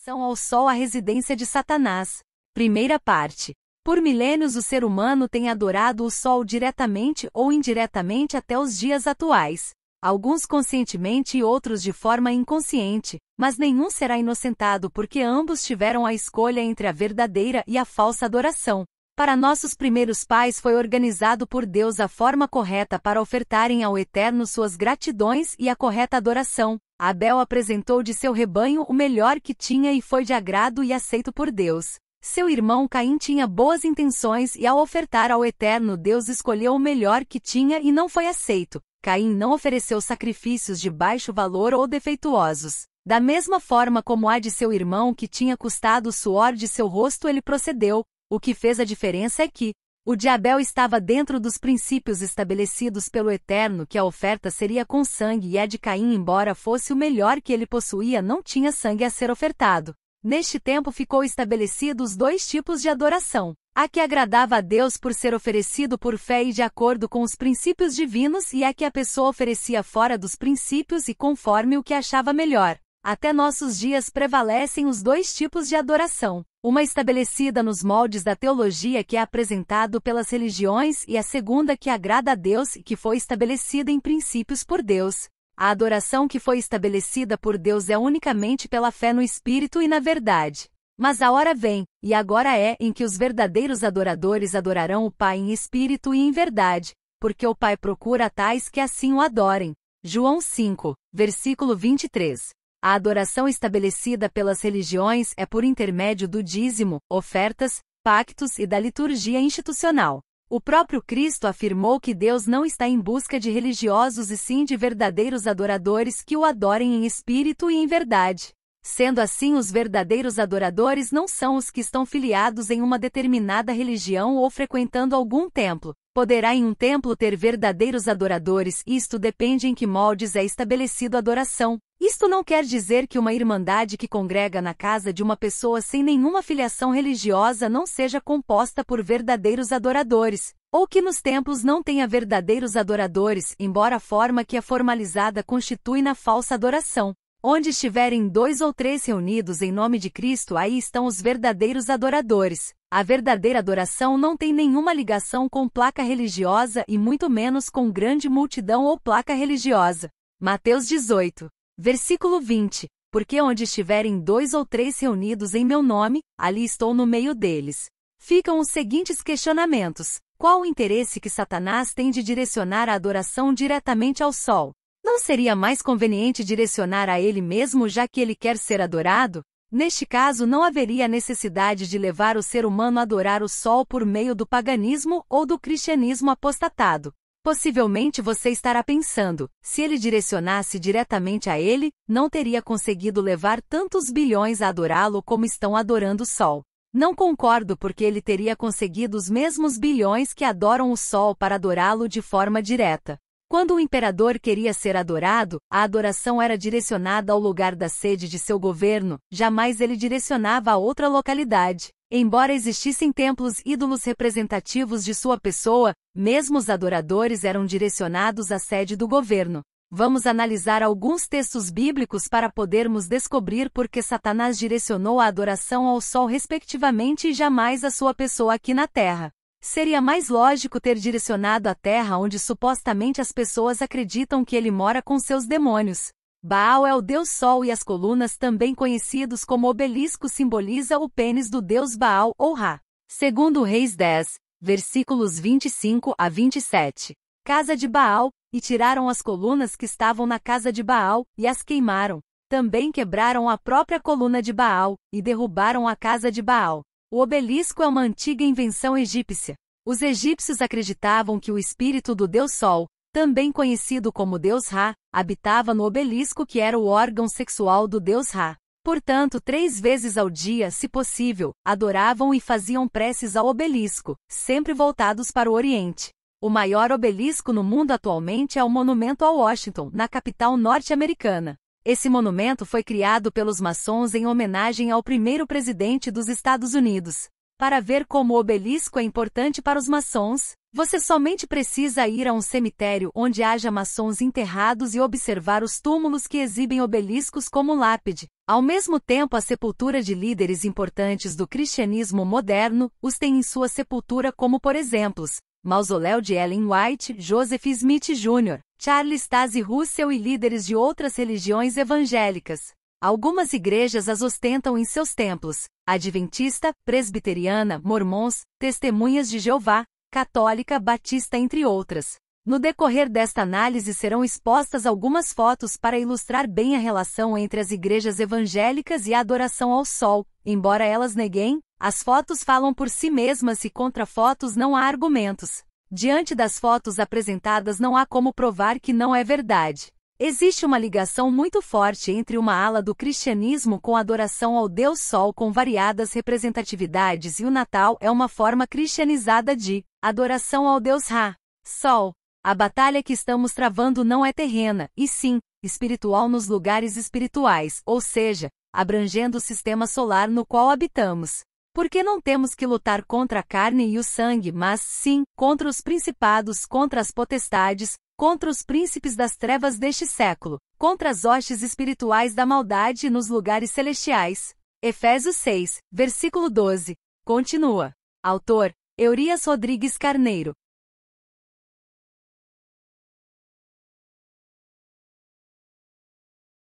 Adoração ao Sol, a residência de Satanás. Primeira parte. Por milênios o ser humano tem adorado o Sol diretamente ou indiretamente até os dias atuais. Alguns conscientemente e outros de forma inconsciente, mas nenhum será inocentado porque ambos tiveram a escolha entre a verdadeira e a falsa adoração. Para nossos primeiros pais foi organizado por Deus a forma correta para ofertarem ao Eterno suas gratidões e a correta adoração. Abel apresentou de seu rebanho o melhor que tinha e foi de agrado e aceito por Deus. Seu irmão Caim tinha boas intenções e ao ofertar ao Eterno Deus escolheu o melhor que tinha e não foi aceito. Caim não ofereceu sacrifícios de baixo valor ou defeituosos. Da mesma forma como a de seu irmão que tinha custado o suor de seu rosto ele procedeu. O que fez a diferença é que o de Abel estava dentro dos princípios estabelecidos pelo Eterno que a oferta seria com sangue e a de Caim, embora fosse o melhor que ele possuía, não tinha sangue a ser ofertado. Neste tempo ficou estabelecidos dois tipos de adoração. A que agradava a Deus por ser oferecido por fé e de acordo com os princípios divinos e a que a pessoa oferecia fora dos princípios e conforme o que achava melhor. Até nossos dias prevalecem os dois tipos de adoração. Uma estabelecida nos moldes da teologia que é apresentado pelas religiões e a segunda que agrada a Deus e que foi estabelecida em princípios por Deus. A adoração que foi estabelecida por Deus é unicamente pela fé no Espírito e na verdade. Mas a hora vem, e agora é, em que os verdadeiros adoradores adorarão o Pai em espírito e em verdade, porque o Pai procura tais que assim o adorem. João 5, versículo 23. A adoração estabelecida pelas religiões é por intermédio do dízimo, ofertas, pactos e da liturgia institucional. O próprio Cristo afirmou que Deus não está em busca de religiosos e sim de verdadeiros adoradores que o adorem em espírito e em verdade. Sendo assim, os verdadeiros adoradores não são os que estão filiados em uma determinada religião ou frequentando algum templo. Poderá em um templo ter verdadeiros adoradores, isto depende em que moldes é estabelecido a adoração. Isto não quer dizer que uma irmandade que congrega na casa de uma pessoa sem nenhuma filiação religiosa não seja composta por verdadeiros adoradores, ou que nos templos não tenha verdadeiros adoradores, embora a forma que é formalizada constitui na falsa adoração. Onde estiverem 2 ou 3 reunidos em nome de Cristo, aí estão os verdadeiros adoradores. A verdadeira adoração não tem nenhuma ligação com placa religiosa e muito menos com grande multidão ou placa religiosa. Mateus 18, versículo 20. Porque onde estiverem 2 ou 3 reunidos em meu nome, ali estou no meio deles. Ficam os seguintes questionamentos. Qual o interesse que Satanás tem de direcionar a adoração diretamente ao Sol? Não seria mais conveniente direcionar a ele mesmo já que ele quer ser adorado? Neste caso não haveria necessidade de levar o ser humano a adorar o Sol por meio do paganismo ou do cristianismo apostatado. Possivelmente você estará pensando, se ele direcionasse diretamente a ele, não teria conseguido levar tantos bilhões a adorá-lo como estão adorando o Sol. Não concordo porque ele teria conseguido os mesmos bilhões que adoram o Sol para adorá-lo de forma direta. Quando o imperador queria ser adorado, a adoração era direcionada ao lugar da sede de seu governo, jamais ele direcionava a outra localidade. Embora existissem templos ídolos representativos de sua pessoa, mesmo os adoradores eram direcionados à sede do governo. Vamos analisar alguns textos bíblicos para podermos descobrir por que Satanás direcionou a adoração ao Sol respectivamente e jamais a sua pessoa aqui na Terra. Seria mais lógico ter direcionado a terra onde supostamente as pessoas acreditam que ele mora com seus demônios. Baal é o deus Sol e as colunas, também conhecidos como obelisco, simboliza o pênis do deus Baal ou Ra. Segundo Reis 10, versículos 25 a 27. Casa de Baal, e tiraram as colunas que estavam na casa de Baal, e as queimaram. Também quebraram a própria coluna de Baal, e derrubaram a casa de Baal. O obelisco é uma antiga invenção egípcia. Os egípcios acreditavam que o espírito do deus Sol, também conhecido como deus Ra, habitava no obelisco que era o órgão sexual do deus Ra. Portanto, 3 vezes ao dia, se possível, adoravam e faziam preces ao obelisco, sempre voltados para o Oriente. O maior obelisco no mundo atualmente é o Monumento a Washington, na capital norte-americana. Esse monumento foi criado pelos maçons em homenagem ao primeiro presidente dos Estados Unidos. Para ver como o obelisco é importante para os maçons, Você somente precisa ir a um cemitério onde haja maçons enterrados e observar os túmulos que exibem obeliscos como lápide. Ao mesmo tempo, a sepultura de líderes importantes do cristianismo moderno os tem em sua sepultura, como por exemplos, mausoléu de Ellen White, Joseph Smith Jr., Charles Taze Russell e líderes de outras religiões evangélicas. Algumas igrejas as ostentam em seus templos: adventista, presbiteriana, mormons, testemunhas de Jeová, católica, batista, entre outras. No decorrer desta análise serão expostas algumas fotos para ilustrar bem a relação entre as igrejas evangélicas e a adoração ao sol. Embora elas neguem, as fotos falam por si mesmas e contra fotos não há argumentos. Diante das fotos apresentadas não há como provar que não é verdade. Existe uma ligação muito forte entre uma ala do cristianismo com a adoração ao Deus Sol com variadas representatividades, e o Natal é uma forma cristianizada de adoração ao Deus Ra, Sol. A batalha que estamos travando não é terrena, e sim, espiritual nos lugares espirituais, ou seja, abrangendo o sistema solar no qual habitamos. Porque não temos que lutar contra a carne e o sangue, mas, sim, contra os principados, contra as potestades, contra os príncipes das trevas deste século, contra as hostes espirituais da maldade nos lugares celestiais. Efésios 6, versículo 12. Continua. Autor: Eurias Rodrigues Carneiro.